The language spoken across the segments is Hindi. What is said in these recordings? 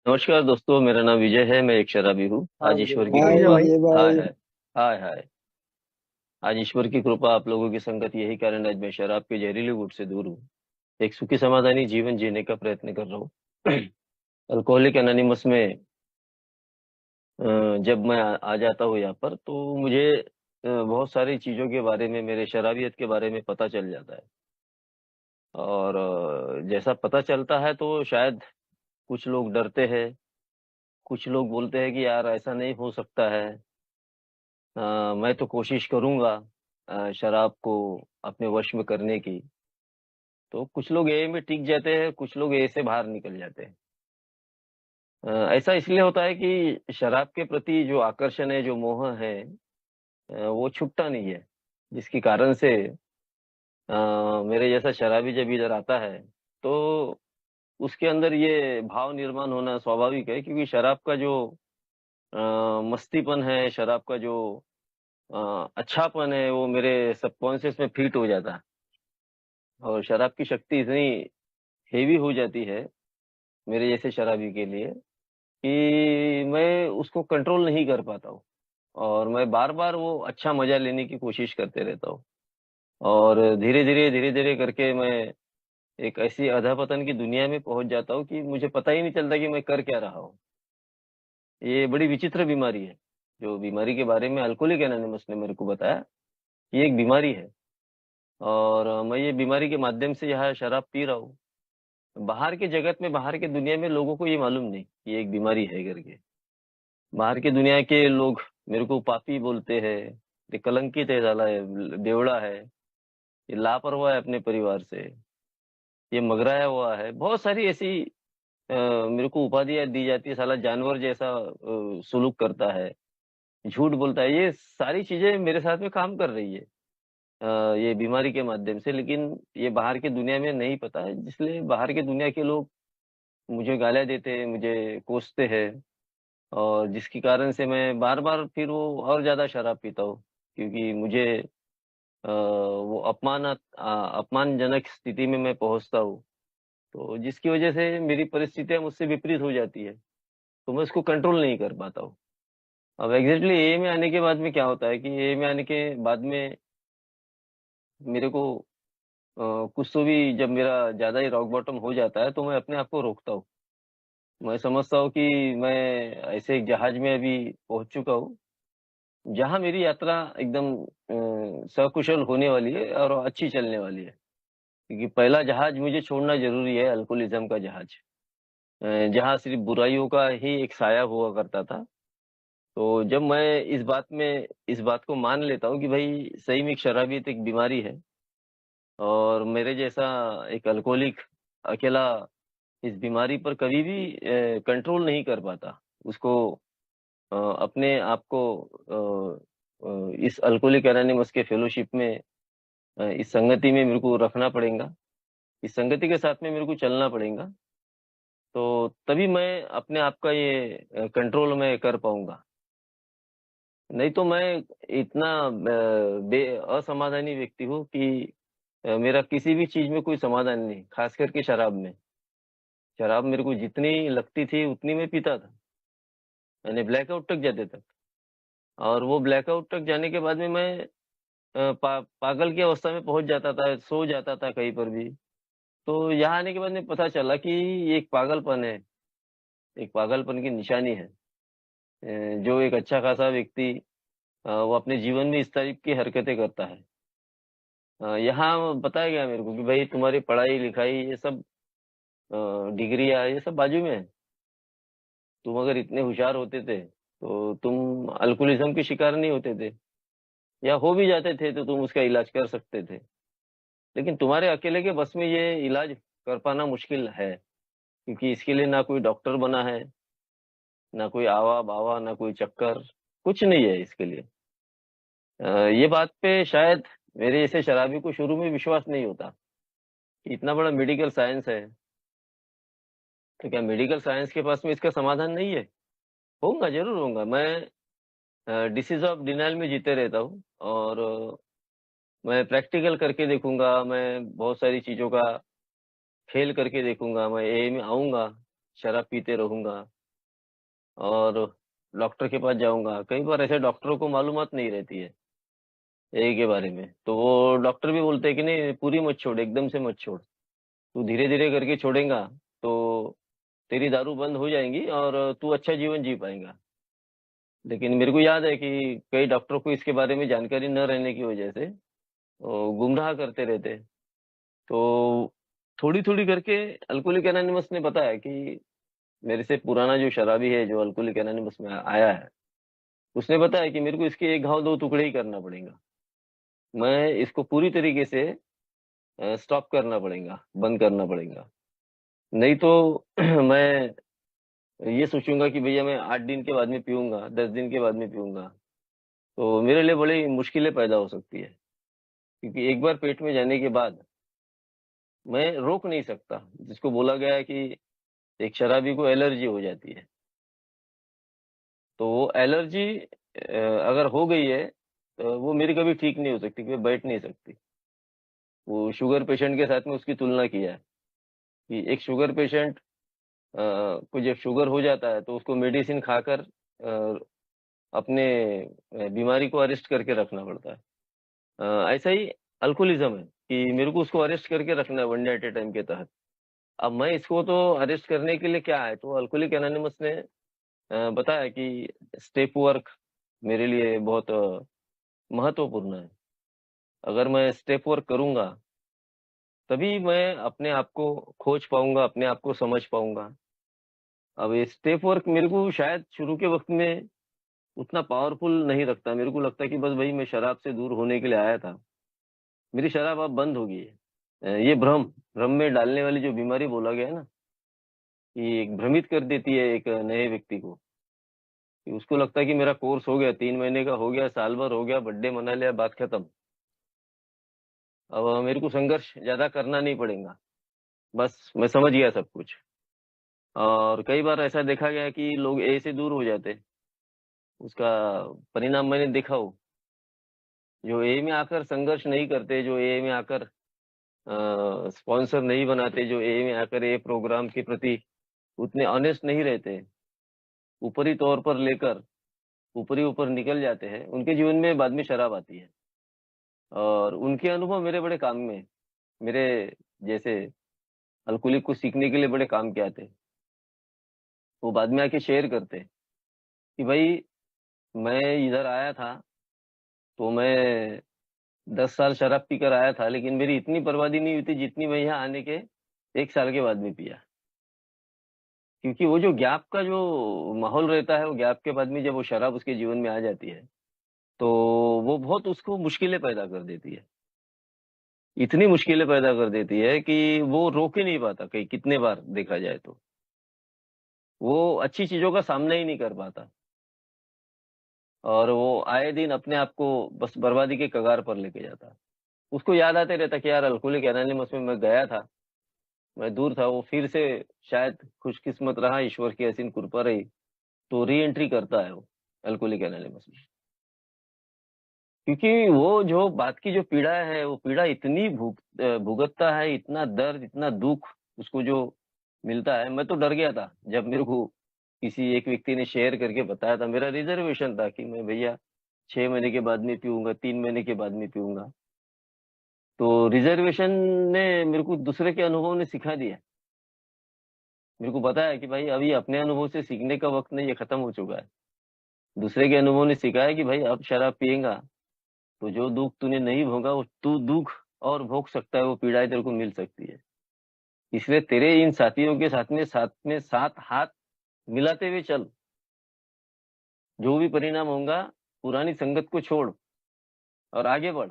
नमस्कार दोस्तों, मेरा नाम विजय है। मैं एक शराबी हूँ। हाँ आज ईश्वर की विजय हाय कृपा। भाई। विजय हाय भाई। हाय। हाय हाय। आज ईश्वर की कृपा, आप लोगों की संगत, यही कारण आज मैं शराब के जहरीले घूंट से दूर हूँ। एक सुखी समाधानी जीवन जीने का प्रयत्न कर रहा हूँ। अल्कोहलिक एनोनिमस में जब मैं आ जाता हूँ यहाँ पर, तो मुझे बहुत सारी चीज़ों के बारे में, मेरे शराबियत के बारे में पता चल जाता है। और जैसा पता चलता है तो शायद कुछ लोग डरते हैं, कुछ लोग बोलते हैं कि यार ऐसा नहीं हो सकता है। मैं तो कोशिश करूंगा शराब को अपने वश में करने की। तो कुछ लोग ए में टिक जाते हैं, कुछ लोग ए से बाहर निकल जाते हैं। ऐसा इसलिए होता है कि शराब के प्रति जो आकर्षण है, जो मोह है, वो छूटता नहीं है। जिसके कारण से मेरे जैसा शराबी जब इधर आता है, तो उसके अंदर ये भाव निर्माण होना स्वाभाविक है, क्योंकि शराब का जो मस्तीपन है, शराब का जो अच्छापन है, वो मेरे सबकॉन्शियस में फिट हो जाता है। और शराब की शक्ति इतनी हेवी हो जाती है मेरे जैसे शराबी के लिए, कि मैं उसको कंट्रोल नहीं कर पाता हूँ। और मैं बार बार वो अच्छा मजा लेने की कोशिश करते रहता हूँ। और धीरे धीरे करके मैं एक ऐसी अधःपतन की दुनिया में पहुंच जाता हूँ कि मुझे पता ही नहीं चलता कि मैं कर क्या रहा हूँ। ये बड़ी विचित्र बीमारी है। जो बीमारी के बारे में अल्कोहलिक एनोनिमस ने मेरे को बताया, ये एक बीमारी है। और मैं ये बीमारी के माध्यम से यहाँ शराब पी रहा हूँ। बाहर के जगत में, बाहर के दुनिया में लोगों को ये मालूम नहीं कि ये एक बीमारी है करके। बाहर की दुनिया के लोग मेरे को पापी बोलते हैं, ये कलंकित है, साला है, बेवड़ा है, ये लापरवाह है अपने परिवार से, ये मगराया हुआ है। बहुत सारी ऐसी मेरे को उपाधियां दी जाती है। साला जानवर जैसा सुलूक करता है, झूठ बोलता है। ये सारी चीजें मेरे साथ में काम कर रही है ये बीमारी के माध्यम से। लेकिन ये बाहर की दुनिया में नहीं पता है, इसलिए बाहर की दुनिया के लोग मुझे गालियाँ देते हैं, मुझे कोसते हैं। और जिसके कारण से मैं बार-बार फिर वो और ज़्यादा शराब पीता हूँ, क्योंकि मुझे वो अपमानजनक स्थिति में मैं पहुँचता हूँ। तो जिसकी वजह से मेरी परिस्थितियाँ मुझसे विपरीत हो जाती है, तो मैं उसको कंट्रोल नहीं कर पाता हूँ। अब एग्ज़ैक्टली ए में आने के बाद में क्या होता है कि ए में आने के बाद में मेरे को कुछ तो भी, जब मेरा ज़्यादा ही रॉक बॉटम हो जाता है, तो मैं अपने आप को रोकता हूँ। मैं समझता हूँ कि मैं ऐसे एक जहाज में अभी पहुँच चुका हूँ, जहाँ मेरी यात्रा एकदम सकुशल होने वाली है और अच्छी चलने वाली है। क्योंकि पहला जहाज मुझे छोड़ना ज़रूरी है, अल्कोहलिज़्म का जहाज। जहाँ सिर्फ़ बुराइयों का ही एक साया हुआ करता था। तो जब मैं इस बात को मान लेता हूँ कि भई सही में शराबियत एक बीमारी है, और मेरे जैसा एक अल्कोहलिक अकेला इस बीमारी पर कभी भी कंट्रोल नहीं कर पाता। उसको अपने आप को इस अल्कोहलिक एनोनिमस के फेलोशिप में, इस संगति में मेरे को रखना पड़ेगा। इस संगति के साथ में मेरे को चलना पड़ेगा। तो तभी मैं अपने आप का ये कंट्रोल में कर पाऊँगा। नहीं तो मैं इतना असमाधानी व्यक्ति हूँ कि मेरा किसी भी चीज़ में कोई समाधान नहीं, ख़ास करके शराब में। शराब मेरे को जितनी लगती थी उतनी मैं पीता था। यानी ब्लैकआउट तक जाते तक। और वो ब्लैकआउट तक जाने के बाद में मैं पागल की अवस्था में पहुँच जाता था, सो जाता था कहीं पर भी। तो यहाँ आने के बाद में पता चला कि ये एक पागलपन है, एक पागलपन की निशानी है। जो एक अच्छा खासा व्यक्ति वो अपने जीवन में इस टाइप की हरकतें करता है। यहाँ बताया गया मेरे को कि भाई तुम्हारी पढ़ाई-लिखाई ये सब डिग्रियाँ ये सब बाजू में है। तुम अगर इतने होशियार होते थे, तो तुम अल्कोहलिज़्म के शिकार नहीं होते थे, या हो भी जाते थे तो तुम उसका इलाज कर सकते थे। लेकिन तुम्हारे अकेले के बस में ये इलाज कर पाना मुश्किल है, क्योंकि इसके लिए ना कोई डॉक्टर बना है, ना कोई आवा-बावा, ना कोई चक्कर, कुछ नहीं है इसके लिए। ये बात पे शायद मेरे जैसे शराबी को शुरू में विश्वास नहीं होता कि इतना बड़ा मेडिकल साइंस है, तो क्या मेडिकल साइंस के पास में इसका समाधान नहीं है? होऊँगा, ज़रूर होऊँगा। मैं डिसीज़ ऑफ डिनायल में जीते रहता हूँ। और मैं प्रैक्टिकल करके देखूँगा, मैं बहुत सारी चीज़ों का खेल करके देखूँगा, मैं एए में आऊँगा, शराब पीते रहूँगा। और डॉक्टर के पास जाऊँगा। कई बार ऐसे डॉक्टरों को मालूमात नहीं रहती है एआई के बारे में, तो वो डॉक्टर भी बोलते हैं कि नहीं पूरी मत छोड़, एकदम से मत छोड़। तू धीरे-धीरे करके छोड़ेगा तो तेरी दारू बंद हो जाएँगी और तू अच्छा जीवन जी पाएँगा। लेकिन मेरे को याद है कि कई डॉक्टरों को इसके बारे में जानकारी न रहने की वजह से गुमराह करते रहते। तो थोड़ी-थोड़ी करके अल्कोहलिक एनोनिमस ने बताया कि मेरे से पुराना जो शराबी है, जो अल्कोहलिक एनोनिमस में आया है, उसने बताया कि मेरे को इसके एक घाव 2 टुकड़े ही करना पड़ेगा। मैं इसको पूरी तरीके से स्टॉप करना पड़ेगा, बंद करना पड़ेगा। नहीं तो मैं ये सोचूँगा कि भैया मैं 8 दिन के बाद में पीऊँगा, 10 दिन के बाद में पीऊँगा, तो मेरे लिए बड़ी मुश्किलें पैदा हो सकती है। क्योंकि एक बार पेट में जाने के बाद मैं रोक नहीं सकता। जिसको बोला गया है कि एक शराबी को एलर्जी हो जाती है। तो वो एलर्जी अगर हो गई है, वो मेरी कभी ठीक नहीं हो सकती, कि बैठ नहीं सकती। वो शुगर पेशेंट के साथ में उसकी तुलना किया है, कि एक शुगर पेशेंट को जब शुगर हो जाता है, तो उसको मेडिसिन खाकर अपने बीमारी को अरेस्ट करके रखना पड़ता है। ऐसा ही अल्कोहलिज़्म है कि मेरे को उसको अरेस्ट करके रखना है one day at a time के तहत। अब मैं इसको तो अरेस्ट करने के लिए क्या है, तो अल्कोहलिक एनोनिमस ने बताया कि स्टेप वर्क मेरे लिए बहुत महत्वपूर्ण है। अगर मैं स्टेप वर्क करूँगा, तभी मैं अपने आप को खोज पाऊँगा, अपने आप को समझ पाऊँगा। अब ये स्टेप वर्क मेरे को शायद शुरू के वक़्त में उतना पावरफुल नहीं लगता। मेरे को लगता है कि बस भई मैं शराब से दूर होने के लिए आया था। मेरी शराब अब बंद हो गई है। ये भ्रम में डालने वाली जो बीमारी बोला गया है ना, ये एक भ्रमित कर देती है एक नए व्यक्ति को, कि उसको लगता है कि मेरा कोर्स हो गया, 3 महीने का हो गया, साल भर हो गया, बर्थडे मना लिया, बात खत्म। अब मेरे को संघर्ष ज़्यादा करना नहीं पड़ेगा, बस मैं समझ गया सब कुछ। और कई बार ऐसा देखा गया है कि लोग ए से दूर हो जाते हैं, उसका परिणाम मैंने देखा हो। जो ए में आकर संघर्ष नहीं करते, जो ए में आकर स्पॉन्सर नहीं बनाते, जो ए में आकर ए प्रोग्राम के प्रति उतने ऑनेस्ट नहीं रहते, ऊपरी तौर पर लेकर ऊपरी-ऊपर निकल जाते हैं, उनके जीवन में बाद में शराब आती है। और उनके अनुभव मेरे बड़े काम में मेरे जैसे अल्कोहलिक को सीखने के लिए बड़े काम के आते हैं। वो बाद में आके शेयर करते हैं कि भाई मैं इधर आया था, तो मैं 10 साल शराब पीकर आया था, लेकिन मेरी इतनी बर्बादी नहीं हुई थी जितनी मैं यहाँ आने के 1 साल के बाद में पिया। क्योंकि वो जो गैप का जो माहौल रहता है, वो गैप के बाद में जब वो शराब उसके जीवन में आ जाती है, तो वो बहुत उसको मुश्किलें पैदा कर देती है। इतनी मुश्किलें पैदा कर देती है कि वो रोक ही नहीं पाता कहीं कितने बार देखा जाए तो। वो अच्छी चीज़ों का सामना ही नहीं कर पाता और वो आए दिन अपने आप को बस बर्बादी के कगार पर लेके जाता है। उसको याद आते रहता कि यार अल्कोहलिक एनोनिमस में मैं गया था, मैं दूर था, वो फिर से शायद खुशकिस्मत रहा, ईश्वर की असीम कृपा रही, तो री-एंट्री करता है वो अल्कोहलिक एनोनिमस में। क्योंकि वो जो बात की जो पीड़ा है, वो पीड़ा इतनी भुगतता है, इतना दर्द, इतना दुःख उसको जो मिलता है, मैं तो डर गया था, जब मेरे को किसी एक व्यक्ति ने शेयर करके बताया था। मेरा रिज़र्वेशन था कि मैं भैया 6 महीने के बाद में पीऊँगा, 3 महीने के बाद में पीऊँगा। तो रिज़र्वेशन ने मेरे को दूसरे के अनुभव ने सिखा दिया। मेरे को बताया कि भाई अभी अपने अनुभव से सीखने का वक़्त नहीं है, खत्म हो चुका है। दूसरे के अनुभव ने सिखाया कि भाई अब शराब पिएगा तो जो दुःख तूने नहीं भोगा वो तू दुःख और भोग सकता है, वो पीड़ाएँ तेरे को मिल सकती है। इसलिए तेरे इन साथियों के साथ में साथ हाथ मिलाते हुए चल। जो भी परिणाम होगा, पुरानी संगत को छोड़ और आगे बढ़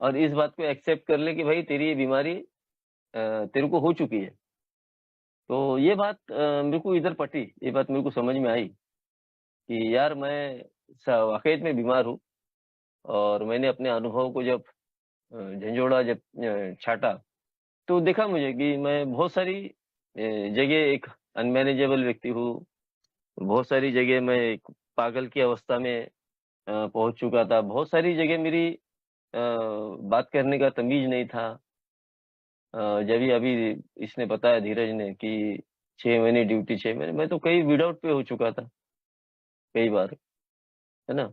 और इस बात को एक्सेप्ट कर ले कि भाई तेरी ये बीमारी तेरे को हो चुकी है। तो ये बात मेरे को इधर पटी, ये बात मेरे को समझ में आई कि यार मैं स वाक़ई में बीमार हूँ और मैंने अपने अनुभव को जब झंझोड़ा, जब छाटा तो देखा मुझे कि मैं बहुत सारी जगह एक अनमैनेजेबल व्यक्ति हूँ। बहुत सारी जगह मैं एक पागल की अवस्था में पहुँच चुका था। बहुत सारी जगह मेरी बात करने का तमीज़ नहीं था। जभी अभी इसने बताया धीरज ने कि 6 महीने ड्यूटी, 6 महीने, मैं तो कई विदाउट पे हो चुका था, कई बार, है ना?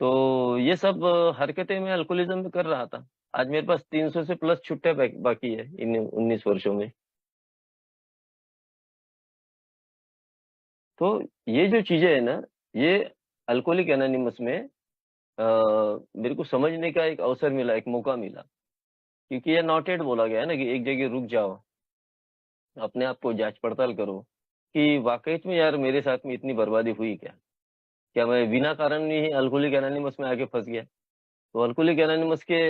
तो ये सब हरकतें मैं अल्कोहलिज़्म में कर रहा था। आज मेरे पास 300 से प्लस छुट्टियाँ बाकी है इन 19 वर्षों में। तो ये जो चीज़ें हैं ना, ये अल्कोहलिक एनोनिमस में मेरे को समझने का एक अवसर मिला, एक मौका मिला। क्योंकि ये नॉटेड बोला गया है ना कि एक जगह रुक जाओ, अपने आप को जाँच-पड़ताल करो, कि वाक़ई में यार मेरे साथ में इतनी बर्बादी हुई क्या? क्या मैं बिना कारण ही अल्कोहलिक एनोनिमस में आके फँस गया? तो अल्कोहलिक एनोनिमस के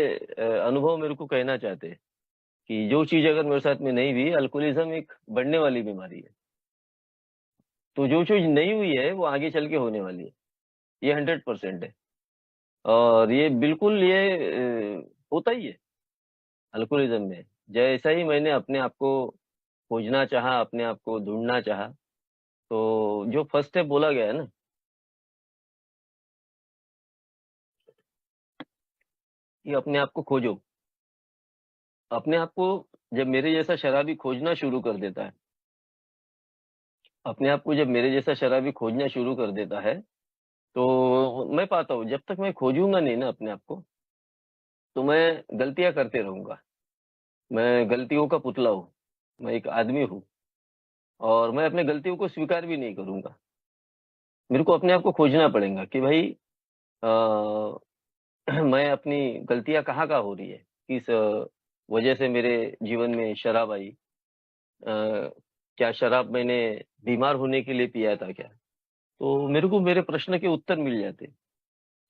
अनुभव मेरे को कहना चाहते हैं कि जो चीज़ अगर मेरे साथ में नहीं हुई, अल्कोहलिज़्म एक बढ़ने वाली बीमारी है। तो जो चीज़ नहीं हुई है, वो आगे चल के होने वाली है। ये 100% है। और ये बिल्कुल ये होता ही है अल्कोहलिज़्म में। जैसा ही मैंने अपने आप को खोजना चाहा, अपने आप को ढूँढना चाहा, तो जो फर्स्ट स्टेप बोला गया है ना, कि अपने आप को खोजो। अपने आप को जब मेरे जैसा शराबी खोजना शुरू कर देता है, अपने आप को जब मेरे जैसा शराबी खोजना शुरू कर देता है, तो मैं पाता हूँ जब तक मैं खोजूँगा नहीं ना अपने आप को, तो मैं गलतियाँ करते रहूँगा। मैं गलतियों का पुतला हूँ, मैं एक आदमी हूँ और मैं अपनी गलतियों को स्वीकार भी नहीं करूँगा। मेरे को अपने आप को खोजना पड़ेगा कि भाई अ, मैं अपनी गलतियाँ कहाँ-कहाँ हो रही है, किस वजह से मेरे जीवन में शराब आई। क्या शराब मैंने बीमार होने के लिए पिया था क्या? तो मेरे को मेरे प्रश्न के उत्तर मिल जाते।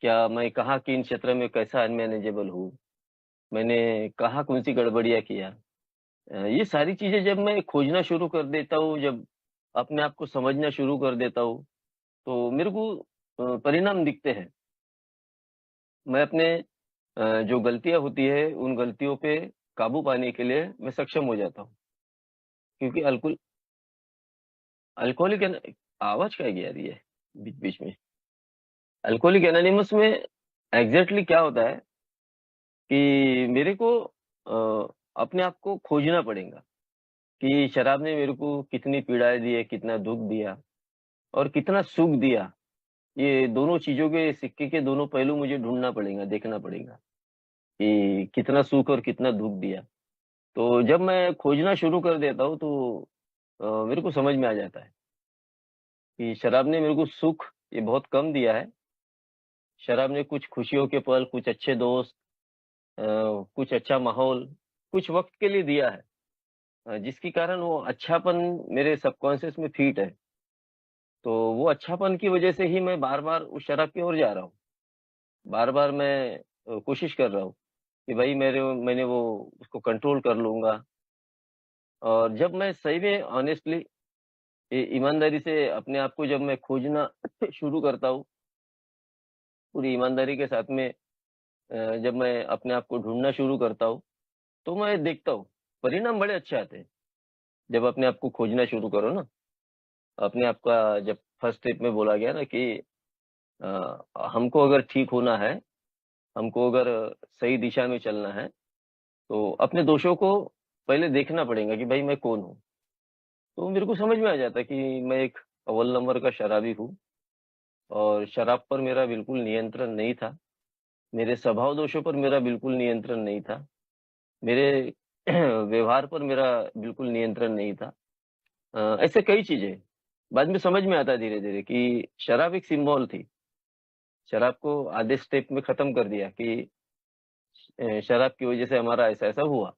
क्या मैं कहाँ किन क्षेत्र में कैसा अनमैनेजेबल हूँ? मैंने कहाँ कौन-सी गड़बड़ियाँ किया? ये सारी चीज़ें जब मैं खोजना शुरू कर देता हूँ, जब अपने आप को समझना शुरू कर देता हूँ, तो मेरे को परिणाम दिखते हैं। मैं अपने जो गलतियाँ होती है, उन गलतियों पे काबू पाने के लिए मैं सक्षम हो जाता हूँ। क्योंकि अल्कोहलिक है ना, आवाज़ काहे की आ रही है बीच-बीच में? अल्कोहलिक एनोनिमस में एग्ज़ैक्टली क्या होता है कि मेरे को अपने आप को खोजना पड़ेगा कि शराब ने मेरे को कितनी पीड़ाएँ दी है, कितना दुःख दिया और कितना सुख दिया। ये दोनों चीज़ों के सिक्के के दोनों पहलू मुझे ढूँढना पड़ेगा, देखना पड़ेगा कि कितना सुख और कितना दुःख दिया। तो जब मैं खोजना शुरू कर देता हूँ तो मेरे को समझ में आ जाता है कि शराब ने मेरे को सुख ये बहुत कम दिया है। शराब ने कुछ खुशियों के पल, कुछ अच्छे दोस्त, कुछ अच्छा माहौल, कुछ वक़्त के लिए दिया है। जिसके कारण वो अच्छापन मेरे सबकॉन्शियस में फ़ीट है। तो वो अच्छापन की वज़ह से ही मैं बार-बार उस शराब की ओर जा रहा हूँ। बार-बार मैं कोशिश कर रहा हूँ कि भाई मैंने वो उसको कंट्रोल कर लूँगा। और जब मैं सही में ऑनेस्टली ईमानदारी से अपने आप को जब मैं खोजना शुरू करता हूँ, पूरी ईमानदारी के साथ में जब मैं अपने आप को ढूँढना शुरू करता हूँ, तो मैं देखता हूँ, परिणाम बड़े अच्छे आते हैं। जब अपने आप को खोजना शुरू करो ना, अपने आप का जब फर्स्ट स्टेप में बोला गया ना कि हमको अगर ठीक होना है, हमको अगर सही दिशा में चलना है, तो अपने दोषों को पहले देखना पड़ेगा कि भाई मैं कौन हूँ? तो मेरे को समझ में आ जाता है कि मैं एक अव्वल नंबर का शराबी हूँ और शराब पर मेरा बिल्कुल नियंत्रण नहीं था। मेरे स्वभाव दोषों पर मेरा बिल्कुल नियंत्रण नहीं था। मेरे व्यवहार पर मेरा बिल्कुल नियंत्रण नहीं था। ऐसे कई चीज़ें, बाद में समझ में आता है धीरे-धीरे कि शराब एक सिम्बॉल थी। शराब को आधे स्टेप में ख़त्म कर दिया कि शराब की वज़ह से हमारा ऐसा-ऐसा हुआ।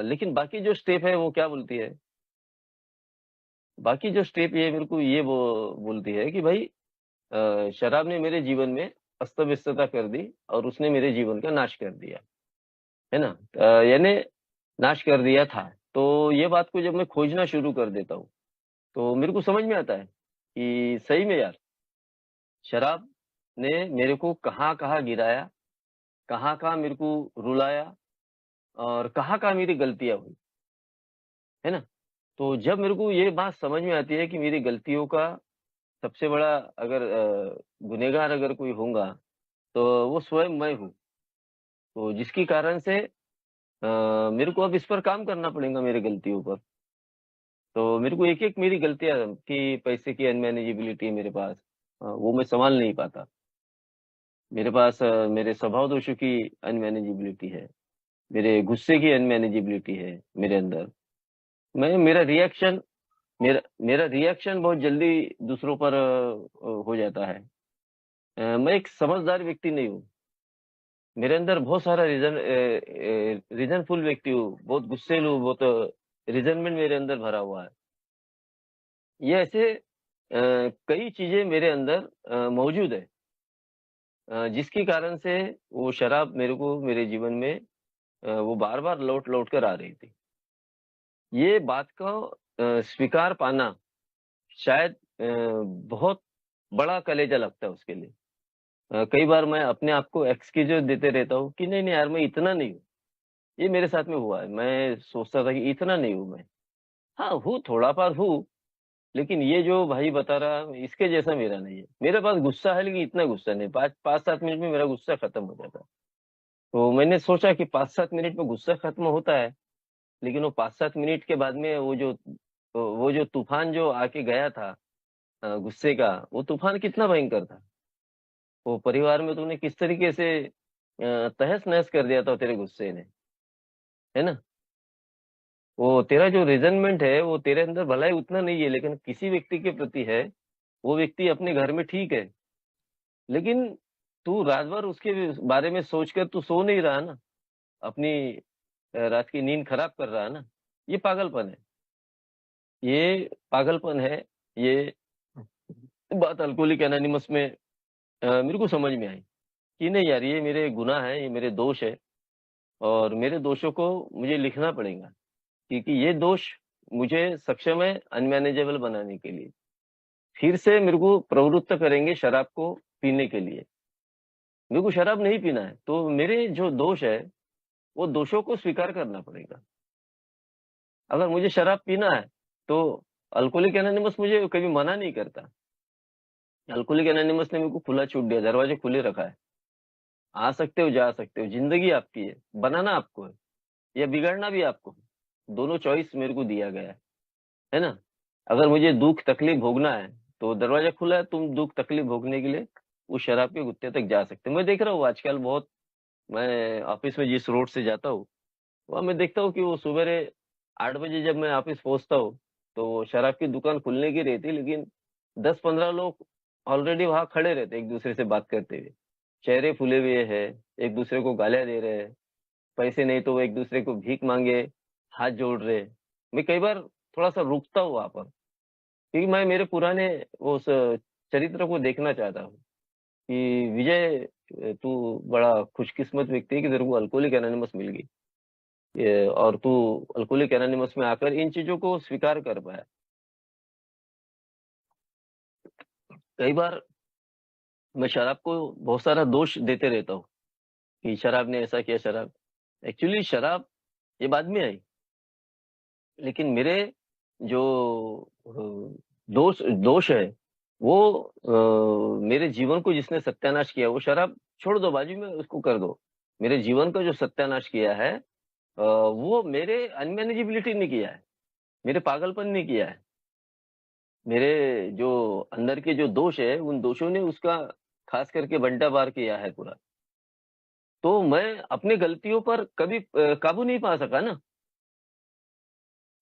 लेकिन बाकी जो स्टेप है वो क्या बोलती है? बाकी जो स्टेप ये मेरे को ये बोलती है कि भाई शराब ने मेरे जीवन में अस्त-व्यस्तता कर दी और उसने मेरे जीवन का नाश कर दिया, है ना? यानी नाश कर दिया था। तो ये बात को जब मैं खोजना शुरू कर देता हूँ, तो मेरे को समझ में आता है कि सही में यार, शराब ने मेरे को कहाँ-कहाँ गिराया, कहाँ-कहाँ मेरे को रुलाया और कहाँ-कहाँ मेरी गलतियाँ हुई, है ना? तो जब मेरे को ये बात समझ में आती है कि मेरी गलतियों का सबसे बड़ा अगर गुनहगार अगर कोई होगा, तो वो स्वयं मैं हूँ। तो जिसके कारण से मेरे को अब इस पर काम करना पड़ेगा मेरी गलतियों पर। तो मेरे को एक-एक मेरी गलतियाँ कि पैसे की अनमैनेजेबिलिटी है मेरे पास, वो मैं सँभाल नहीं पाता। मेरे पास मेरे स्वभाव दोषों की अनमैनेजेबिलिटी है, मेरे गुस्से की अनमैनेजेबिलिटी है मेरे अंदर। मैं मेरा रिएक्शन मेरा मेरा रिएक्शन बहुत जल्दी दूसरों पर हो जाता है। मैं एक समझदार व्यक्ति नहीं हूँ। मेरे अंदर बहुत सारा रीज़नफुल व्यक्ति हूँ, बहुत गुस्सैल हूँ, बहुत रिज़नमेंट मेरे अंदर भरा हुआ है। ये ऐसे कई चीज़ें मेरे अंदर मौजूद है, जिसके कारण से वो शराब मेरे को मेरे जीवन में वो बार-बार लौट-लौट कर आ रही थी। ये बात को स्वीकार पाना शायद बहुत बड़ा कलेजा लगता है उसके लिए। कई बार मैं अपने आप को एक्सक्यूज़ेज़ देते रहता हूँ कि नहीं, नहीं यार मैं इतना नहीं हूँ। ये मेरे साथ में हुआ है। मैं सोचता था कि इतना नहीं हूँ मैं। हाँ, हूँ थोड़ा-बहुत हूँ, लेकिन ये जो भाई बता रहा इसके जैसा मेरा नहीं है। मेरे पास गुस्सा है लेकिन इतना गुस्सा नहीं। 5-7 मिनट में मेरा गुस्सा खत्म हो जाता है। तो मैंने सोचा कि 5-7 मिनट में गुस्सा खत्म होता है, लेकिन वो 5-7 मिनट के बाद में वो जो तूफ़ान जो आके गया था गुस्से का, वो तूफ़ान कितना भयंकर था। वो परिवार में तूने किस तरीके से तहस-नहस कर दिया था तेरे गुस्से ने, है ना? वो तेरा जो रिज़नमेंट है, वो तेरे अंदर भलाई उतना नहीं है, लेकिन किसी व्यक्ति के प्रति है, वो व्यक्ति अपने घर में ठीक है, लेकिन तू रात भर उसके बारे में सोचकर तू सो नहीं रहा ना, अपनी रात की नींद खराब कर रहा है ना, ये पागलपन है। ये पागलपन है, ये बात अल्कोहलिक एनोनिमस में मेरे को समझ में आई कि नहीं यार, ये मेरे गुनाह हैं, ये मेरे दोष है और मेरे दोषों को मुझे लिखना पड़ेगा, क्योंकि ये दोष मुझे सक्षम है अनमैनेजेबल बनाने के लिए। फिर से मेरे को प्रवृत्त करेंगे शराब को पीने के लिए। मेरे को शराब नहीं पीना है, तो मेरे जो दोष है, वो दोषों को स्वीकार करना पड़ेगा। अगर मुझे शराब पीना है, तो अल्कोहलिक एनोनिमस मुझे कभी मना नहीं करता। अल्कोहलिक एनोनिमस ने मेरे को खुला छूट दिया, दरवाजे खुले रखा है। आ सकते हो, जा सकते हो, ज़िंदगी आपकी है, बनाना आपको है या बिगाड़ना भी आपको है। दोनों चॉइस मेरे को दिया गया है ना? अगर मुझे दुःख तकलीफ भोगना है, तो दरवाज़ा खुला है, तुम दुःख तकलीफ भोगने के लिए उस शराब के गुत्ते तक जा सकते हो। मैं देख रहा हूँ आजकल बहुत मैं ऑफ़िस में जिस रोड से जाता हूँ, वहाँ मैं देखता हूँ कि वो सुबेरे 8 बजे जब मैं ऑफ़िस पहुँचता हूँ, तो वो शराब की दुकान खुलने की रहती है, लेकिन 10-15 लोग ऑलरेडी वहाँ खड़े रहते हैं एक-दूसरे से बात करते हुए। चेहरे फूले हुए हैं, एक-दूसरे को गालियाँ दे रहे हैं, पैसे नहीं तो वो एक-दूसरे को भीख माँगे, हाथ जोड़ रहे हैं। मैं कई बार थोड़ा-सा रुकता हूँ वहाँ पर, क्योंकि मैं मेरे पुराने उस चरित्र को देखना चाहता हूँ कि विजय तू बड़ा खुशकिस्मत व्यक्ति है कि तेरे को अल्कोहलिक एनोनिमस मिल गई। और तू अल्कोहलिक एनोनिमस में आकर इन चीज़ों को स्वीकार कर पाया। कई बार मैं शराब को बहुत सारा दोष देते रहता हूँ कि शराब ने ऐसा किया शराब एक्चुअली शराब ये बाद में आई, लेकिन मेरे जो दोष दोष है वो मेरे जीवन को जिसने सत्यानाश किया वो शराब छोड़ दो, बाजू में उसको कर दो। मेरे जीवन का जो सत्यानाश किया है वो मेरे अनमैनेजेबिलिटी ने किया है, मेरे पागलपन ने किया है। मेरे जो अंदर के जो दोष है, उन दोषों ने उसका खास करके बंटा-वार किया है पूरा। तो मैं अपनी गलतियों पर कभी काबू नहीं पा सका ना,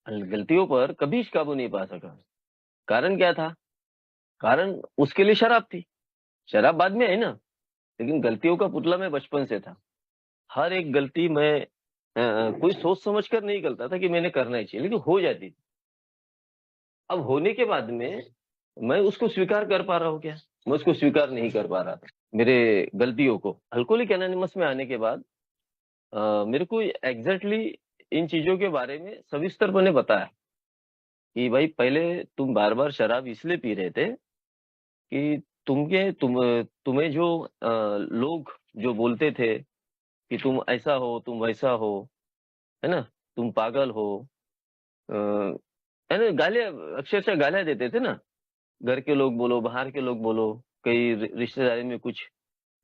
गलतियों पर कभी काबू नहीं पा सका। कारण क्या था? कारण उसके लिए शराब थी। शराब बाद में आई ना, लेकिन गलतियों का पुतला मैं बचपन से था। हर एक गलती मैं कोई सोच समझ कर नहीं करता था कि मैंने करना ही चाहिए, लेकिन हो जाती थी। अब होने के बाद में मैं उसको स्वीकार कर पा रहा हूँ क्या? मैं उसको स्वीकार नहीं कर पा रहा था। मेरे गलतियों को। अल्कोहलिक एनोनिमस में आने के बाद मेरे को एग्ज़ैक्टली इन चीज़ों के बारे में सविस्तरपणे पता है कि भाई पहले तुम बार-बार शराब इसलिए पी रहे थे कि तुम्हें जो लोग जो बोलते थे कि तुम ऐसा हो, तुम वैसा हो, है ना? तुम पागल हो अ, है ना? गालियाँ अक्षरशः गालियाँ देते थे ना। घर के लोग बोलो, बाहर के लोग बोलो, कई रिश्तेदारी में कुछ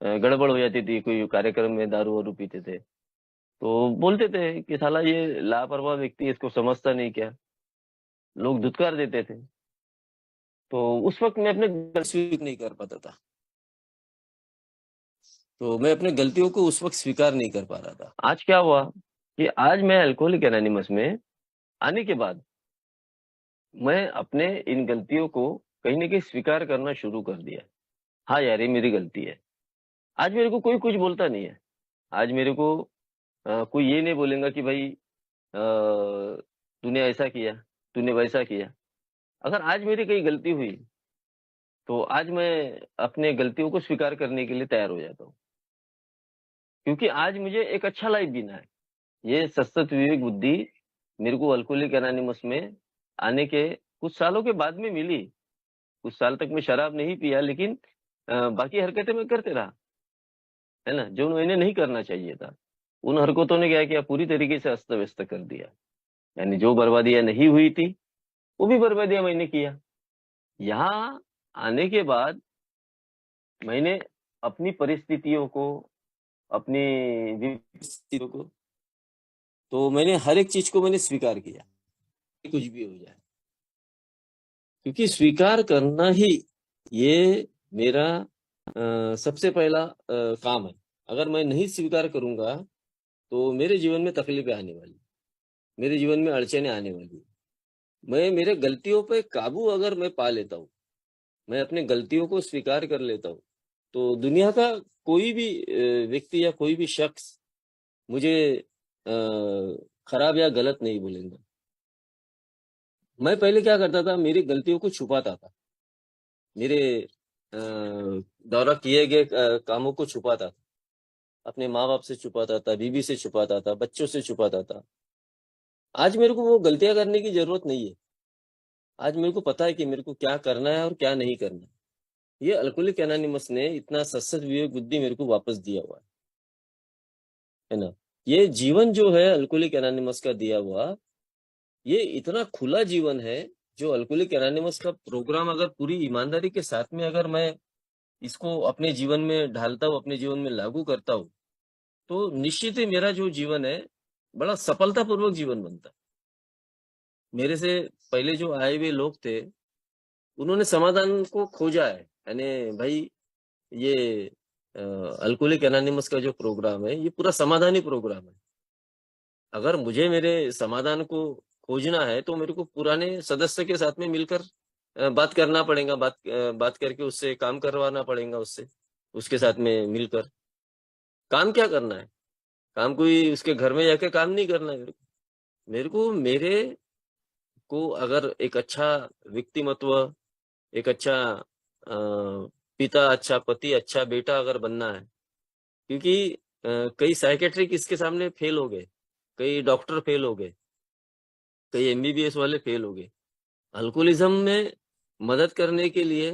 गड़बड़ हो जाती थी, कोई कार्यक्रम में दारू-वारू पीते थे। तो बोलते थे कि साला ये लापरवाह व्यक्ति है, इसको समझता नहीं क्या? लोग धुतकार देते थे। तो उस वक्त मैं अपने स्वीकार नहीं कर पाता था। तो मैं अपने गलतियों को उस वक्त स्वीकार नहीं कर पा रहा था। आज क्या हुआ कि आज मैं अल्कोहलिक एनोनिमस में आने के बाद मैं अपने इन गलतियों को कहीं ना कहीं स्वीकार करना शुरू कर दिया। हाँ यार, ये मेरी गलती है। आज मेरे को कोई कुछ बोलता नहीं है। आज मेरे को कोई ये नहीं बोलेगा कि भाई तूने ऐसा किया, तूने वैसा किया। अगर आज मेरी कहीं गलती हुई तो आज मैं अपने गलतियों को स्वीकार करने के लिए तैयार हो जाता हूँ, क्योंकि आज मुझे एक अच्छा लाइफ जीना है। ये सतसत विवेक बुद्धि मेरे को अल्कोहलिक एनोनिमस में आने के कुछ सालों के बाद में मिली। कुछ साल तक मैं शराब नहीं पिया, लेकिन बाकी हरकतें मैं करते रहा, है ना, जो मैंने नहीं करना चाहिए था। उन हरकतों ने क्या किया, पूरी तरीके से अस्त व्यस्त कर दिया। यानी जो बर्बादियां नहीं हुई थी वो भी बर्बादियां मैंने किया। यहाँ आने के बाद मैंने अपनी परिस्थितियों को, अपनी परिस्थितियों को, तो मैंने हर एक चीज को मैंने स्वीकार किया, कुछ भी हो जाए, क्योंकि स्वीकार करना ही ये मेरा सबसे पहला काम है। अगर मैं नहीं स्वीकार करूंगा तो मेरे जीवन में तकलीफें आने वाली, मेरे जीवन में अड़चने आने वाली। मैं मेरे गलतियों पे काबू अगर मैं पा लेता हूँ, मैं अपने गलतियों को स्वीकार कर लेता हूँ, तो दुनिया का कोई भी व्यक्ति या कोई भी शख्स मुझे खराब या गलत नहीं बोलेगा। मैं पहले क्या करता था, मेरी गलतियों को छुपाता था, मेरे द्वारा किए गए कामों को छुपाता था, अपने माँ बाप से छुपाता था, बीवी से छुपाता था, बच्चों से छुपाता था। आज मेरे को वो गलतियां करने की जरूरत नहीं है। आज मेरे को पता है कि मेरे को क्या करना है और क्या नहीं करना है। ये अल्कोहलिक एनोनिमस ने इतना सशक्त विवेक बुद्धि मेरे को वापस दिया हुआ है ना। ये जीवन जो है अल्कोहलिक एनोनिमस का दिया हुआ, ये इतना खुला जीवन है। जो अल्कोहलिक एनोनिमस का प्रोग्राम अगर पूरी ईमानदारी के साथ में अगर मैं इसको अपने जीवन में ढालता हूँ, अपने जीवन में लागू करता हूँ, तो निश्चित ही मेरा जो जीवन है बड़ा सफलतापूर्वक जीवन बनता है। मेरे से पहले जो आए हुए लोग थे, उन्होंने समाधान को खोजा है। यानी भाई, ये अल्कोहलिक एनोनिमस का जो प्रोग्राम है, ये पूरा समाधानी प्रोग्राम है। अगर मुझे मेरे समाधान को खोजना है तो मेरे को पुराने सदस्य के साथ में मिलकर बात करना पड़ेगा, बात करके उससे काम करवाना पड़ेगा, उसके साथ में मिलकर। काम क्या करना है? काम कोई उसके घर में जाके काम नहीं करना है। मेरे को अगर एक अच्छा व्यक्तिमत्व, एक अच्छा पिता, अच्छा पति, अच्छा बेटा अगर बनना है, क्योंकि कई साइकेट्रिक इसके सामने फेल हो गए, कई डॉक्टर फेल हो गए, कई एमबीबीएस वाले फेल हो गए। अल्कोहलिज्म में मदद करने के लिए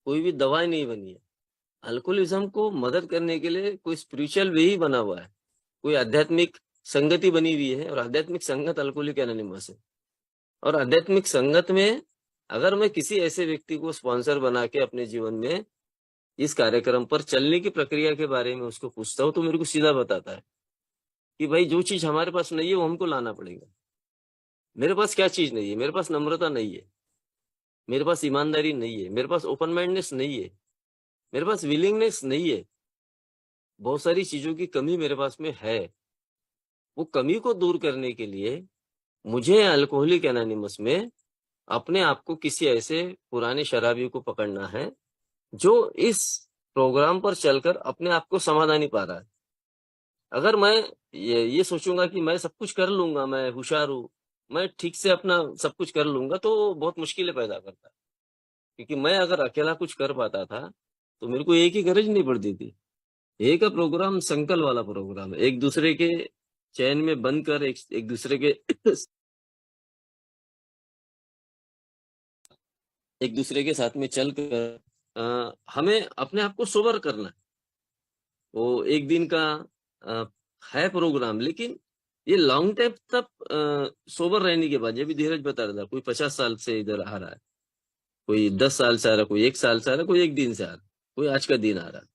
कोई भी दवाई नहीं बनी है। अल्कोहलिज्म को मदद करने के लिए कोई स्पिरिचुअल वे ही बना हुआ है, कोई आध्यात्मिक संगति बनी हुई है, और आध्यात्मिक संगत अल्कोहलिक एनोनिमस है। और आध्यात्मिक संगत में अगर मैं किसी ऐसे व्यक्ति को स्पॉन्सर बना के अपने जीवन में इस कार्यक्रम पर चलने की प्रक्रिया के बारे में उसको पूछता हूँ, तो मेरे को सीधा बताता है कि भाई, जो चीज हमारे पास नहीं है वो हमको लाना पड़ेगा। मेरे पास क्या चीज नहीं है? मेरे पास नम्रता नहीं है, मेरे पास ईमानदारी नहीं है, मेरे पास ओपन माइंडनेस नहीं है, मेरे पास विलिंगनेस नहीं है। बहुत सारी चीजों की कमी मेरे पास में है। वो कमी को दूर करने के लिए मुझे अल्कोहलिक एनोनिमस में अपने आप को किसी ऐसे पुराने शराबी को पकड़ना है जो इस प्रोग्राम पर चलकर अपने आप को समाधान नहीं पा रहा है। अगर मैं ये सोचूंगा कि मैं सब कुछ कर लूंगा, मैं होशियार हूँ, मैं ठीक से अपना सब कुछ कर लूंगा, तो बहुत मुश्किलें पैदा करता है। क्योंकि मैं अगर अकेला कुछ कर पाता था तो मेरे को एक ही गरज नहीं पड़ती थी। एक का प्रोग्राम संकल्प वाला प्रोग्राम है, एक दूसरे के चैन में बंद कर एक दूसरे के एक दूसरे के साथ में चल कर हमें अपने आप को सोबर करना है। वो एक दिन का अ, है प्रोग्राम, लेकिन ये लॉन्ग टाइम तक सोबर रहने के बाद, ये भी धीरज बता रहा था, कोई 50 साल से इधर आ रहा है, कोई 10 साल से आ रहा है, कोई 1 साल से आ रहा है, कोई एक दिन से आ रहा है, कोई आज का दिन आ रहा है।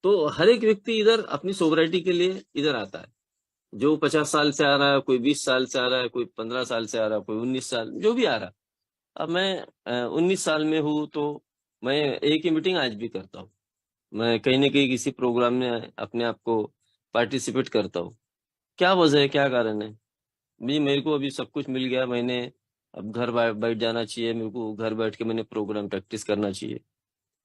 तो हर एक व्यक्ति इधर अपनी सोबरिटी के लिए इधर आता है। जो 50 साल से आ रहा है, कोई 20 साल से आ रहा है, कोई 15 साल से आ रहा है, कोई 19 साल, जो भी आ रहा है, अब मैं 19 साल में हूँ, तो मैं एक ही मीटिंग आज भी करता हूँ। मैं कहीं न कहीं किसी प्रोग्राम में अपने आप को पार्टिसिपेट करता हूँ। क्या वजह है, क्या कारण है? जी, मेरे को अभी सब कुछ मिल गया, मैंने अब घर बैठ जाना चाहिए, मेरे को घर बैठ के मैंने प्रोग्राम प्रैक्टिस करना चाहिए।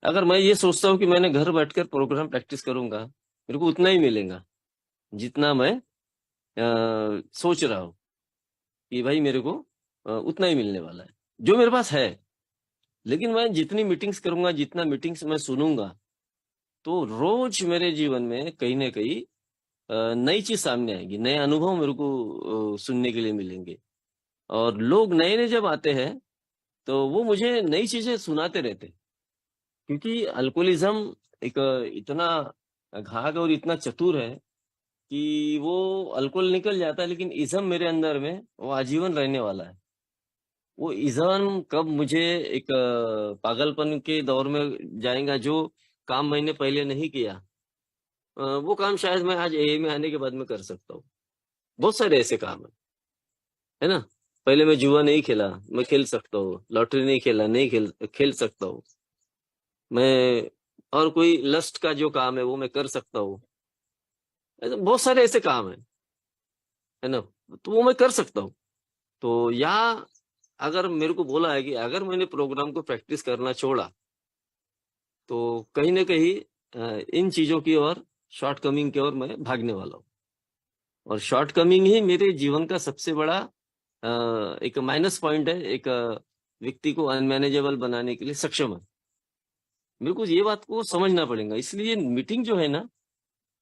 अगर मैं ये सोचता हूँ कि मैंने घर बैठकर प्रोग्राम प्रैक्टिस करूँगा, मेरे को उतना ही मिलेगा, जितना मैं सोच रहा हूँ कि भाई मेरे को उतना ही मिलने वाला है, जो मेरे पास है। लेकिन मैं जितनी मीटिंग्स करूँगा, जितना मीटिंग्स मैं सुनूँगा, तो रोज़ मेरे जीवन में कहीं न कहीं नई चीज़ सामने आएगी, नए अनुभव मेरे को सुनने के लिए मिलेंगे। और लोग नए-नए जब आते हैं, तो वो मुझे नई चीज़ें सुनाते रहते हैं। क्योंकि अल्कोहलिज़्म एक इतना घाघ और इतना चतुर है कि वो अल्कोहल निकल जाता है, लेकिन इज़्म मेरे अंदर में वो आजीवन रहने वाला है। वो इज़्म कब मुझे एक पागलपन के दौर में जाएगा, जो काम मैंने पहले नहीं किया, वो काम शायद मैं आज एए में आने के बाद में कर सकता हूँ। बहुत सारे ऐसे काम हैं, है ना? पहले मैं जुआ नहीं खेला, मैं खेल सकता हूँ। लॉटरी नहीं खेला, नहीं खेल खेल सकता हूँ। मैं और कोई लस्ट का जो काम है वो मैं कर सकता हूँ। ऐसे बहुत सारे ऐसे काम हैं, है ना? तो वो मैं कर सकता हूँ। तो या अगर मेरे को बोला है कि अगर मैंने प्रोग्राम को प्रैक्टिस करना छोड़ा, तो कहीं न कहीं इन चीज़ों की ओर, शॉर्टकमिंग की ओर मैं भागने वाला हूँ। और शॉर्टकमिंग ही मेरे जीवन का सबसे बड़ा एक माइनस पॉइंट है, एक व्यक्ति को अनमैनेजेबल बनाने के लिए सक्षम है। मेरे को ये बात को समझना पड़ेगा। इसलिए मीटिंग जो है ना,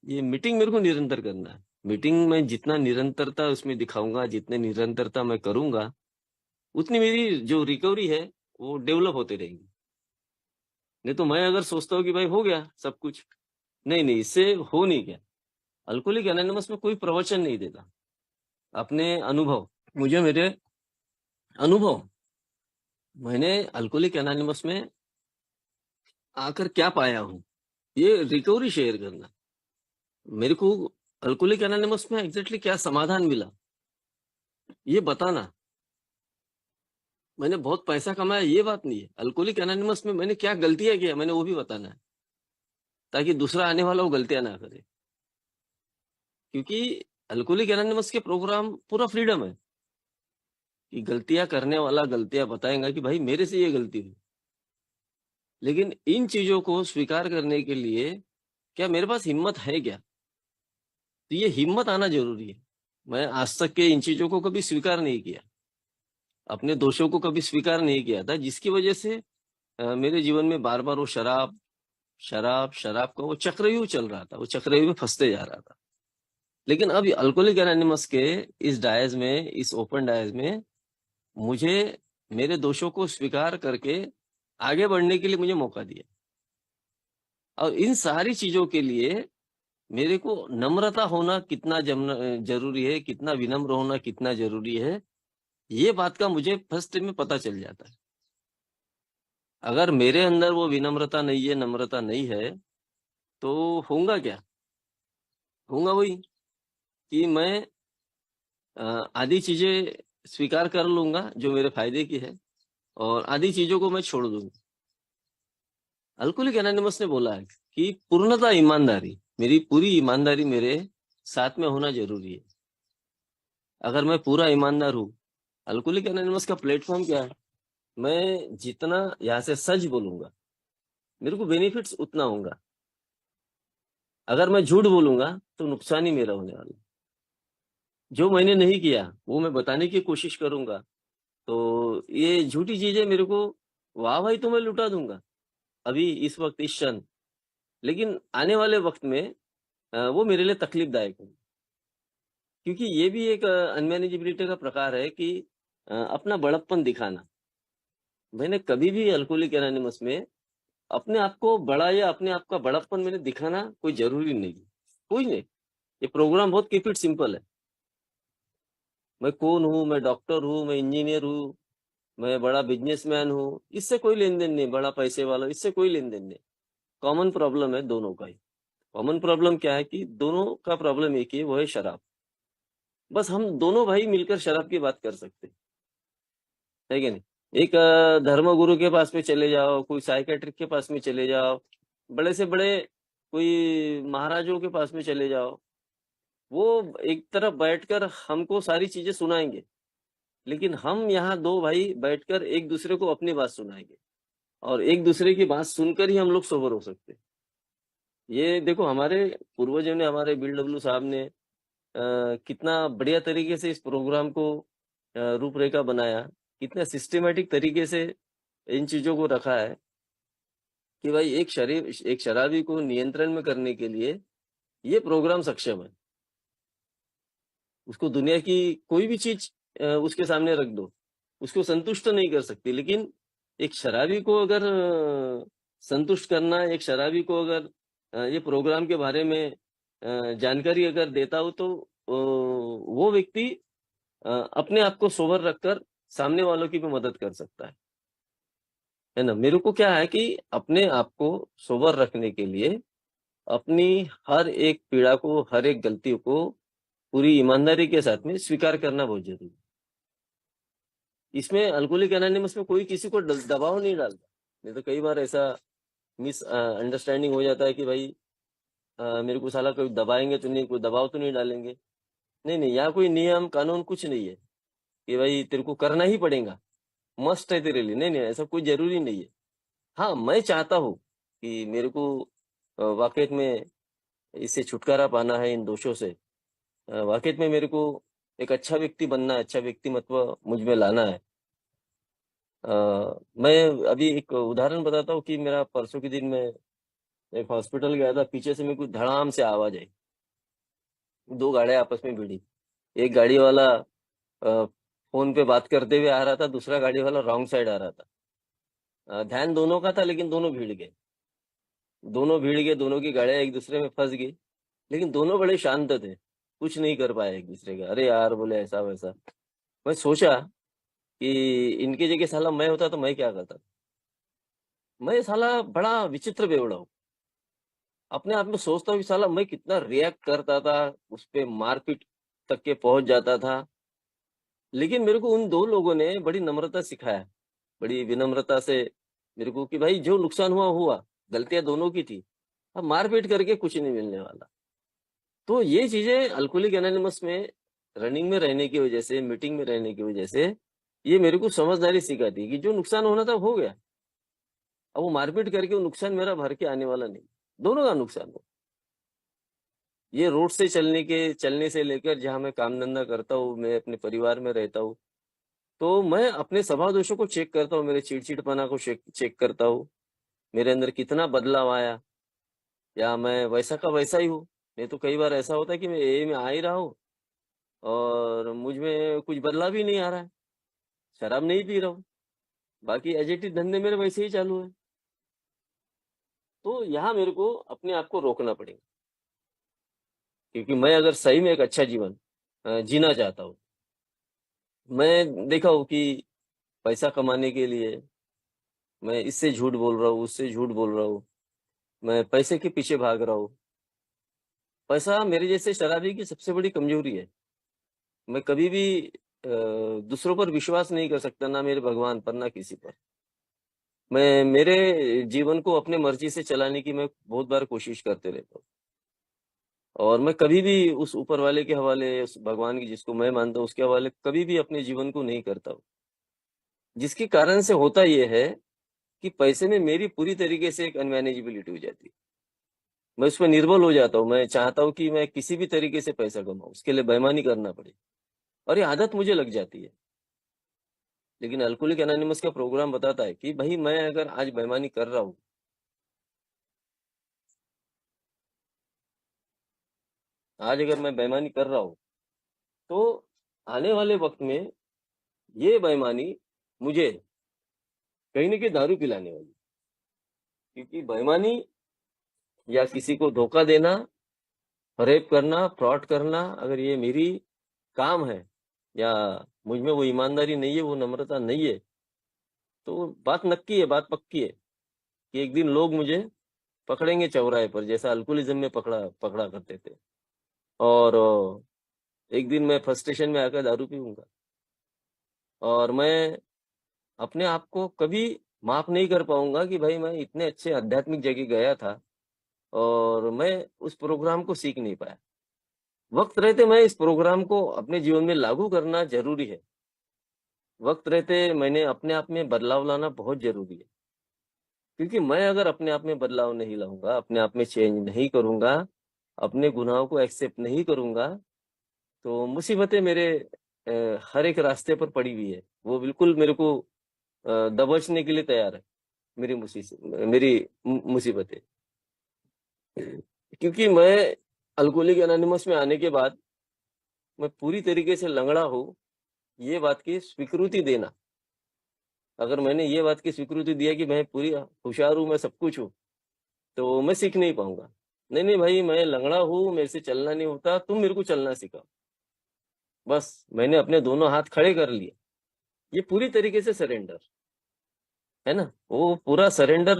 ये मीटिंग मेरे को निरंतर करना है। मीटिंग में जितना निरंतरता उसमें दिखाऊँगा, जितने निरंतरता मैं करूँगा, उतनी मेरी जो रिकवरी है, वो डेवलप होती रहेगी। नहीं तो मैं अगर सोचता हूँ कि भाई हो गया सब कुछ, नहीं, नहीं, इससे हो नहीं गया। अल्कोहलिक एनोनिमस में कोई प्रवचन नहीं देता। अपने अनुभव, मुझे मेरे अनुभव, मैंने अल्कोहलिक एनोनिमस में आकर क्या पाया हूँ, ये रिकवरी शेयर करना। मेरे को अल्कोहलिक एनोनिमस में एग्ज़ैक्टली क्या समाधान मिला, ये बताना। मैंने बहुत पैसा कमाया, ये बात नहीं है। अल्कोहलिक एनोनिमस में मैंने क्या गलतियाँ किया, मैंने वो भी बताना है, ताकि दूसरा आने वाला वो गलतियाँ ना करे। क्योंकि अल्कोहलिक एनोनिमस के प्रोग्राम पूरा फ्रीडम है, कि गलतियाँ करने वाला गलतियाँ बताएगा कि भाई मेरे से ये गलती हुई। लेकिन इन चीज़ों को स्वीकार करने के लिए क्या मेरे पास हिम्मत है क्या? तो ये हिम्मत आना ज़रूरी है। मैं आज तक के इन चीज़ों को कभी स्वीकार नहीं किया। अपने दोषों को कभी स्वीकार नहीं किया था, जिसकी वजह से मेरे जीवन में बार-बार वो शराब, शराब, शराब का वो चक्रव्यूह चल रहा था। वो चक्रव्यूह में फँसते जा रहा था। लेकिन अब अल्कोहलिक एनोनिमस के इस डायज़ में, इस ओपन डायज़ में मुझे मेरे दोषों को स्वीकार करके आगे बढ़ने के लिए मुझे मौका दिया। और इन सारी चीज़ों के लिए मेरे को नम्रता होना कितना ज़रूरी है, कितना विनम्र होना कितना ज़रूरी है, ये बात का मुझे फर्स्ट में पता चल जाता है। अगर मेरे अंदर वो विनम्रता नहीं है, नम्रता नहीं है, तो होगा क्या? होगा वही कि मैं आधी चीज़ें स्वीकार कर लूँगा जो मेरे फ़ायदे की है, और आधी चीज़ों को मैं छोड़ दूँगा। अल्कोहलिक एनोनिमस ने बोला है कि पूर्णतः ईमानदारी, मेरी पूरी ईमानदारी मेरे साथ में होना ज़रूरी है। अगर मैं पूरा ईमानदार हूँ, अल्कोहलिक एनोनिमस का प्लेटफ़ॉर्म क्या है? मैं जितना यहाँ से सच बोलूँगा, मेरे को बेनिफिट्स उतना होगा। अगर मैं झूठ बोलूँगा, तो नुकसान ही मेरा होने वाला है। जो मैंने नहीं किया, वो मैं बताने की कोशिश करूँगा, तो ये झूठी चीज़ें मेरे को वाह-वाही तो मैं लुटा दूँगा, अभी इस वक़्त, इस क्षण। लेकिन आने वाले वक़्त में वो मेरे लिए तकलीफ़दायक होगी। क्योंकि ये भी एक अनमैनेजेबिलिटी का प्रकार है कि अपना बड़प्पन दिखाना। मैंने कभी भी अल्कोहलिक एनोनिमस में अपने आप को बड़ा या अपने आप का बड़प्पन मैंने दिखाना कोई ज़रूरी नहीं है, कोई नहीं। ये प्रोग्राम बहुत कीप इट सिंपल है। मैं कौन हूँ, मैं डॉक्टर हूँ, मैं इंजीनियर हूँ, मैं बड़ा बिज़नेसमैन हूँ, इससे कोई लेन-देन नहीं, बड़ा पैसे वाला, इससे कोई लेन-देन नहीं। कॉमन प्रॉब्लम है दोनों का ही। कॉमन प्रॉब्लम क्या है कि दोनों का प्रॉब्लम एक ही है, वो है शराब। बस हम दोनों भाई मिलकर शराब की बात कर सकते हैं, है कि नहीं? एक धर्मगुरु के पास में चले जाओ, कोई साइकेट्रिक के पास में चले जाओ, बड़े से बड़े कोई महाराजों के पास में चले जाओ, वो एक तरफ बैठकर हमको सारी चीजें सुनाएंगे, लेकिन हम यहाँ दो भाई बैठकर एक दूसरे को अपनी बात सुनाएंगे, और एक दूसरे की बात सुनकर ही हम लोग सोबर हो सकते हैं। ये देखो, हमारे पूर्वजों ने, हमारे BW साहब ने कितना बढ़िया तरीके से इस प्रोग्राम को रूपरेखा बनाया, कितना सिस्टमेटिक तरीके से इन चीजों को रखा है कि भाई एक शराबी को नियंत्रण में करने के लिए ये प्रोग्राम सक्षम है। उसको दुनिया की कोई भी चीज उसके सामने रख दो, उसको संतुष्ट नहीं कर सकती, लेकिन एक शराबी को अगर संतुष्ट करना, एक शराबी को अगर ये प्रोग्राम के बारे में जानकारी अगर देता हो, तो वो व्यक्ति अपने आप को सोबर रखकर सामने वालों की भी मदद कर सकता है ना। मेरे को क्या है कि अपने आप को सोबर रखने के लिए अपनी हर एक पीड़ा को, हर एक गलती को पूरी ईमानदारी के साथ में स्वीकार करना बहुत जरूरी है। इसमें अल्कोहलिक एनोनिमस में कोई किसी को दबाव नहीं डालता। नहीं तो कई बार ऐसा मिस अंडरस्टैंडिंग हो जाता है कि भाई मेरे को साला कोई दबाएंगे तो नहीं, कोई दबाव तो नहीं डालेंगे। नहीं नहीं, यहाँ कोई नियम कानून कुछ नहीं है कि भाई तेरे को करना ही पड़ेगा, मस्ट है तेरे लिए। नहीं नहीं, ऐसा कोई जरूरी नहीं है। हाँ, मैं चाहता हूँ कि मेरे को वाकई में इससे छुटकारा पाना है, इन दोषों से। वाकई में मेरे को एक अच्छा व्यक्ति बनना है, अच्छा व्यक्तिमत्व मुझ में लाना है। अ, मैं अभी एक उदाहरण बताता हूँ कि मेरा परसों के दिन में एक हॉस्पिटल गया था, पीछे से मेरे को धड़ाम से आवाज आई। दो गाड़ियां आपस में भिड़ी। एक गाड़ी वाला फोन पे बात करते हुए आ रहा था, दूसरा गाड़ी वाला रॉन्ग साइड आ रहा था। ध्यान दोनों का था, लेकिन दोनों भीड़ गए। दोनों की गाड़ियां एक दूसरे में फंस गई, लेकिन दोनों बड़े शांत थे, कुछ नहीं कर पाए एक दूसरे का। अरे यार, बोले ऐसा वैसा। मैं सोचा कि इनकी जगह साला मैं होता तो मैं क्या करता। मैं साला बड़ा विचित्र बेवड़ा हूँ। अपने आप में सोचता हूँ कि साला मैं कितना रिएक्ट करता था, उस पे मारपीट तक के पहुंच जाता था। लेकिन मेरे को उन दो लोगों ने बड़ी नम्रता सिखाया, बड़ी विनम्रता से मेरे को, कि भाई जो नुकसान हुआ हुआ, गलतियां दोनों की थी, अब मारपीट करके कुछ नहीं मिलने वाला। तो ये चीजें अल्कोहलिक एनोनिमस में रनिंग में रहने की वजह से, मीटिंग में रहने की वजह से, ये मेरे को समझदारी सिखाती है कि जो नुकसान होना था हो गया। अब वो मारपीट करके वो नुकसान मेरा भर के आने वाला नहीं, दोनों का नुकसान हो। ये रोड से चलने से लेकर जहां मैं काम धंधा करता हूँ, मैं अपने परिवार में रहता हूँ, तो मैं अपने स्वभाव दोषों को चेक करता हूँ, मेरे चिड़चिड़पना को चेक करता हूँ, मेरे अंदर कितना बदलाव आया, या मैं वैसा का वैसा ही हूँ। नहीं तो कई बार ऐसा होता है कि मैं ए में आ ही रहा हूँ और मुझ में कुछ बदलाव ही नहीं आ रहा है, शराब नहीं पी रहा हूँ, बाकी एजेटिव धंधे मेरे वैसे ही चालू है। तो यहाँ मेरे को अपने आप को रोकना पड़ेगा, क्योंकि मैं अगर सही में एक अच्छा जीवन जीना चाहता हूँ। मैं देखा हूँ कि पैसा कमाने के लिए मैं इससे झूठ बोल रहा हूँ, उससे झूठ बोल रहा हूँ, मैं पैसे के पीछे भाग रहा हूँ। पैसा मेरे जैसे शराबी की सबसे बड़ी कमजोरी है। मैं कभी भी दूसरों पर विश्वास नहीं कर सकता, ना मेरे भगवान पर, ना किसी पर। मैं मेरे जीवन को अपने मर्जी से चलाने की मैं बहुत बार कोशिश करते रहता हूँ, और मैं कभी भी उस ऊपर वाले के हवाले, उस भगवान की जिसको मैं मानता हूँ उसके हवाले कभी भी अपने जीवन को नहीं करता हूँ। जिसके कारण से होता यह है कि पैसे में मेरी पूरी तरीके से एक अनमैनेजेबिलिटी हो जाती है। मैं उसमें निर्बल हो जाता हूँ। मैं चाहता हूँ कि मैं किसी भी तरीके से पैसा कमाऊं, उसके लिए बेईमानी करना पड़े, और ये आदत मुझे लग जाती है। लेकिन अल्कोहलिक एनोनिमस का प्रोग्राम बताता है कि भाई मैं अगर आज बेईमानी कर रहा हूँ, आज अगर मैं बेईमानी कर रहा हूँ, तो आने वाले वक्त में ये बेईमानी मुझे कहीं ना कहीं दारू पिलाने वाली। क्योंकि बेईमानी या किसी को धोखा देना, रेप करना, फ्रॉड करना, अगर ये मेरी काम है, या मुझ में वो ईमानदारी नहीं है, वो नम्रता नहीं है, तो बात नक्की है, बात पक्की है कि एक दिन लोग मुझे पकड़ेंगे चौराहे पर, जैसा अल्कोहलिज्म में पकड़ा पकड़ा करते थे। और एक दिन मैं फ्रस्ट्रेशन में आकर दारू पीऊंगा, और मैं अपने आप को कभी माफ नहीं कर पाऊंगा कि भाई मैं इतने अच्छे आध्यात्मिक जगह गया था और मैं उस प्रोग्राम को सीख नहीं पाया। वक्त रहते मैं इस प्रोग्राम को अपने जीवन में लागू करना जरूरी है। वक्त रहते मैंने अपने आप में बदलाव लाना बहुत जरूरी है। क्योंकि मैं अगर अपने आप में बदलाव नहीं लाऊंगा, अपने आप में चेंज नहीं करूंगा, अपने गुनाहों को एक्सेप्ट नहीं करूंगा, तो मुसीबतें मेरे हर एक रास्ते पर पड़ी हुई है। वो बिल्कुल मेरे को दबोचने के लिए तैयार है। मेरी मुसीबतें। क्योंकि मैं अल्कोहलिक एनोनिमस में आने के बाद मैं पूरी तरीके से लंगड़ा हूँ, ये बात की स्वीकृति देना। अगर मैंने ये बात की स्वीकृति दिया कि मैं पूरी होशियार हूँ, मैं सब कुछ हूँ, तो मैं सीख नहीं पाऊंगा। नहीं नहीं भाई, मैं लंगड़ा हूँ, मेरे से चलना नहीं होता, तुम मेरे को चलना सिखाओ। बस मैंने अपने दोनों हाथ खड़े कर लिए। ये पूरी तरीके से सरेंडर है ना। वो पूरा सरेंडर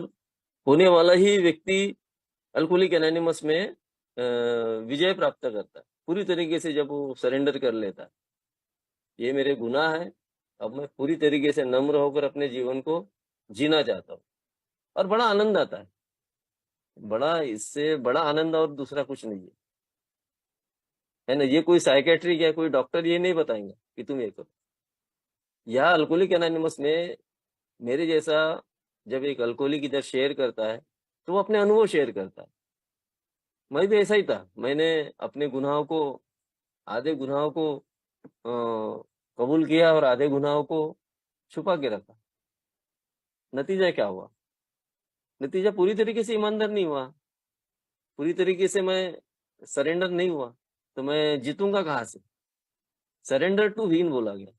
होने वाला ही व्यक्ति अल्कोहलिक एनोनिमस में विजय प्राप्त करता है। पूरी तरीके से जब वो सरेंडर कर लेता है, ये मेरे गुनाह है, अब मैं पूरी तरीके से नम्र होकर अपने जीवन को जीना चाहता हूँ। और बड़ा आनंद आता है। बड़ा, इससे बड़ा आनंद और दूसरा कुछ नहीं है ना। ये कोई साइकेट्रिक या कोई डॉक्टर ये नहीं बताएंगे कि तुम ये करो। यह अल्कोहलिक एनोनिमस में मेरे जैसा जब एक अल्कोहलिक इधर शेयर करता है, तो वो अपने अनुभव शेयर करता है। मैं भी ऐसा ही था। मैंने अपने गुनाहों को, आधे गुनाहों को कबूल किया और आधे गुनाहों को छुपा के रखा। नतीजा क्या हुआ? नतीजा पूरी तरीके से ईमानदार नहीं हुआ, पूरी तरीके से मैं सरेंडर नहीं हुआ, तो मैं जीतूंगा कहाँ से? सरेंडर टू विन बोला गया,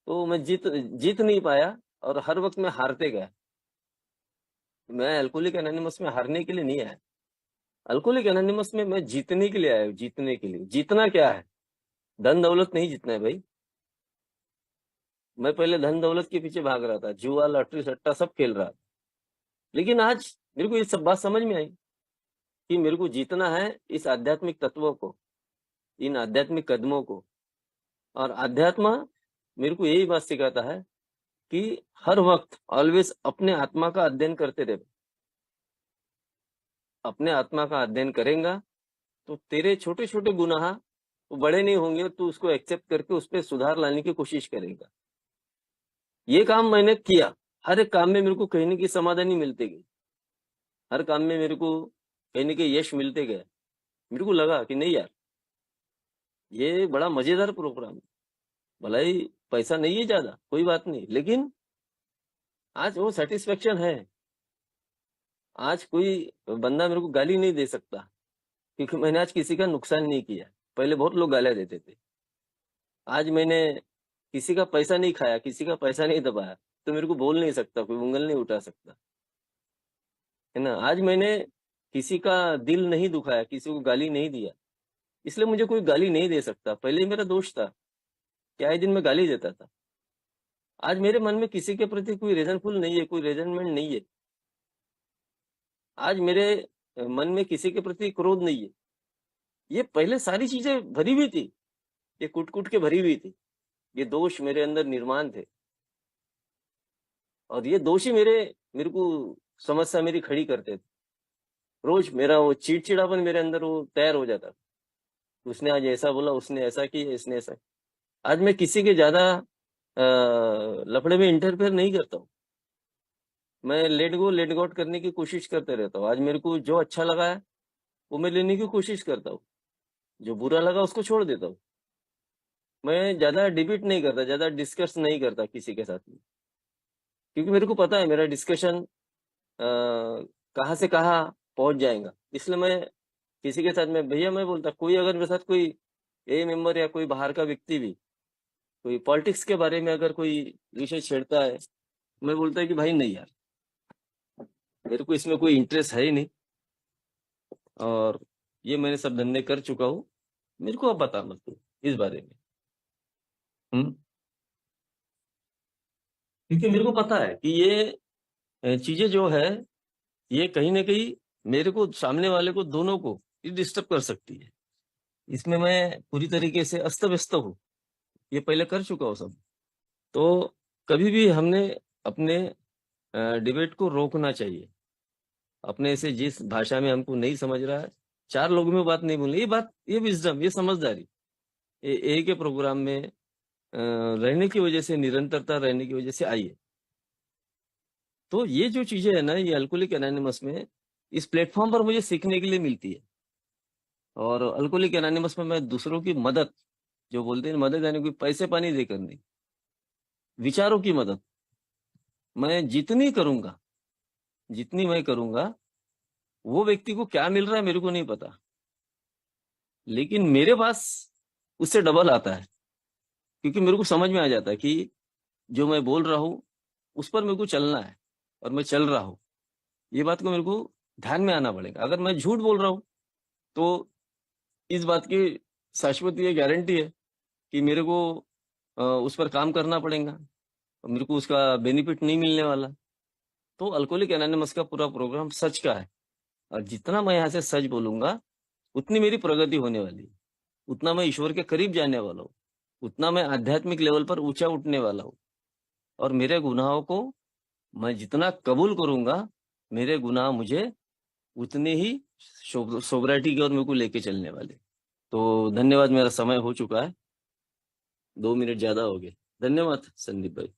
तो मैं जीत नहीं पाया और हर वक्त मैं हारते गया। मैं अल्कोहलिक एनोनिमस में हारने के लिए नहीं आया। अल्कोहलिक एनोनिमस में मैं जीतने के लिए आया हूँ। जीतने के लिए। जीतना क्या है? धन दौलत नहीं जीतना है भाई। मैं पहले धन दौलत के पीछे भाग रहा था, जुआ लॉटरी सट्टा सब खेल रहा था। लेकिन आज मेरे को ये सब बात समझ में आई कि मेरे को जीतना है इस आध्यात्मिक तत्वों को, इन आध्यात्मिक कदमों को। और अध्यात्म मेरे को यही बात सिखाता है कि हर वक्त ऑलवेज अपने आत्मा का अध्ययन करते रहे। अपने आत्मा का अध्ययन करेगा तो तेरे छोटे छोटे गुनाह वो बड़े नहीं होंगे, तू उसको एक्सेप्ट करके उस पर सुधार लाने की कोशिश करेगा। ये काम मैंने किया। हर एक काम में मेरे को कहीं न कहीं समाधानी मिलते गई। हर काम में मेरे को कहीं न कहीं यश मिलते गया। मेरे को लगा कि नहीं यार, ये बड़ा मजेदार प्रोग्राम है। भला ही पैसा नहीं है ज्यादा, कोई बात नहीं, लेकिन आज वो सेटिस्फेक्शन है। आज कोई बंदा मेरे को गाली नहीं दे सकता क्योंकि मैंने आज किसी का नुकसान नहीं किया। पहले बहुत लोग गालियां देते थे। आज मैंने किसी का पैसा नहीं खाया, किसी का पैसा नहीं दबाया, तो मेरे को बोल नहीं सकता, कोई उंगल नहीं उठा सकता, है ना। आज मैंने किसी का दिल नहीं दुखाया, किसी को गाली नहीं दिया, इसलिए मुझे कोई गाली नहीं दे सकता। पहले मेरा दोष था कि आए दिन मैं गाली देता था। आज मेरे मन में किसी के प्रति कोई रेजनफुल नहीं है, कोई रेजनमेंट नहीं है। आज मेरे मन में किसी के प्रति क्रोध नहीं है। ये पहले सारी चीजें भरी हुई थी, ये कूट कूट के भरी हुई थी। ये दोष मेरे अंदर निर्माण थे और ये दोष ही मेरे को समस्या मेरी खड़ी करते थे। रोज मेरा वो चिड़चिड़ापन मेरे अंदर वो तैयार हो जाता था। उसने आज ऐसा बोला, उसने ऐसा किया, इसने ऐसा। आज मैं किसी के ज्यादा लफड़े में इंटरफेयर नहीं करता हूँ। मैं लेट गो आउट करने की कोशिश करते रहता हूँ। आज मेरे को जो अच्छा लगा है वो मैं लेने की कोशिश करता हूँ, जो बुरा लगा उसको छोड़ देता हूँ। मैं ज्यादा डिबेट नहीं करता, ज्यादा डिस्कस नहीं करता किसी के साथ में, क्योंकि मेरे को पता है मेरा डिस्कशन कहाँ से कहाँ पहुंच जाएगा। इसलिए मैं किसी के साथ में भैया मैं बोलता, कोई अगर मेरे साथ कोई ए मेंबर या कोई बाहर का व्यक्ति भी कोई पॉलिटिक्स के बारे में अगर कोई विषय छेड़ता है, मैं बोलता है कि भाई नहीं यार, मेरे को इसमें कोई इंटरेस्ट है ही नहीं और ये मैंने सब धंधे कर चुका हूँ, मेरे को अब बता मत तू इस बारे में। हम्म। क्योंकि मेरे को पता है कि ये चीजें जो है, ये कहीं ना कहीं मेरे को, सामने वाले को, दोनों को ये डिस्टर्ब कर सकती है। इसमें मैं पूरी तरीके से अस्त व्यस्त हूँ, ये पहले कर चुका हूँ सब। तो कभी भी हमने अपने डिबेट को रोकना चाहिए। अपने से जिस भाषा में हमको नहीं समझ रहा है, 4 लोगों में बात नहीं बोलनी। ये विज़डम, ये समझदारी। एक ही प्रोग्राम में रहने की वजह से, निरंतरता रहने की वजह से आई है। तो ये जो चीज़ें है ना, ये अल्कोहलिक एनोनिमस में इस प्लेटफ़ॉर्म पर मुझे सीखने के लिए मिलती है। और अल्कोहलिक एनोनिमस में मैं दूसरों की मदद, जो बोलते हैं मदद यानी कोई पैसे-पानी देकर नहीं, विचारों की मदद मैं जितनी करूँगा, जितनी मैं करूँगा, वो व्यक्ति को क्या मिल रहा है मेरे को नहीं पता। लेकिन मेरे पास उससे डबल आता है, क्योंकि मेरे को समझ में आ जाता है कि जो मैं बोल रहा हूँ, उस पर मेरे को चलना है और मैं चल रहा हूँ। ये बात को मेरे को ध्यान में आना पड़ेगा। अगर मैं झूठ बोल रहा हूँ, तो इस बात की शाश्वत ये गारंटी है कि मेरे को उस पर काम करना पड़ेगा और मेरे को उसका बेनिफिट नहीं मिलने वाला। तो अल्कोहलिक एनोनिमस का पूरा प्रोग्राम सच का है और जितना मैं यहाँ से सच बोलूँगा, उतनी मेरी प्रगति होने वाली है। उतना मैं ईश्वर के करीब जाने वाला हूँ, उतना मैं आध्यात्मिक लेवल पर ऊँचा उठने वाला हूँ और मेरे गुनाहों को मैं जितना कबूल करूँगा, मेरे गुनाह मुझे उतने ही सोब्रिटी की ओर मेरे को लेके चलने वाले। तो धन्यवाद, मेरा समय हो चुका है, 2 मिनट ज़्यादा हो गए। धन्यवाद संदीप भाई।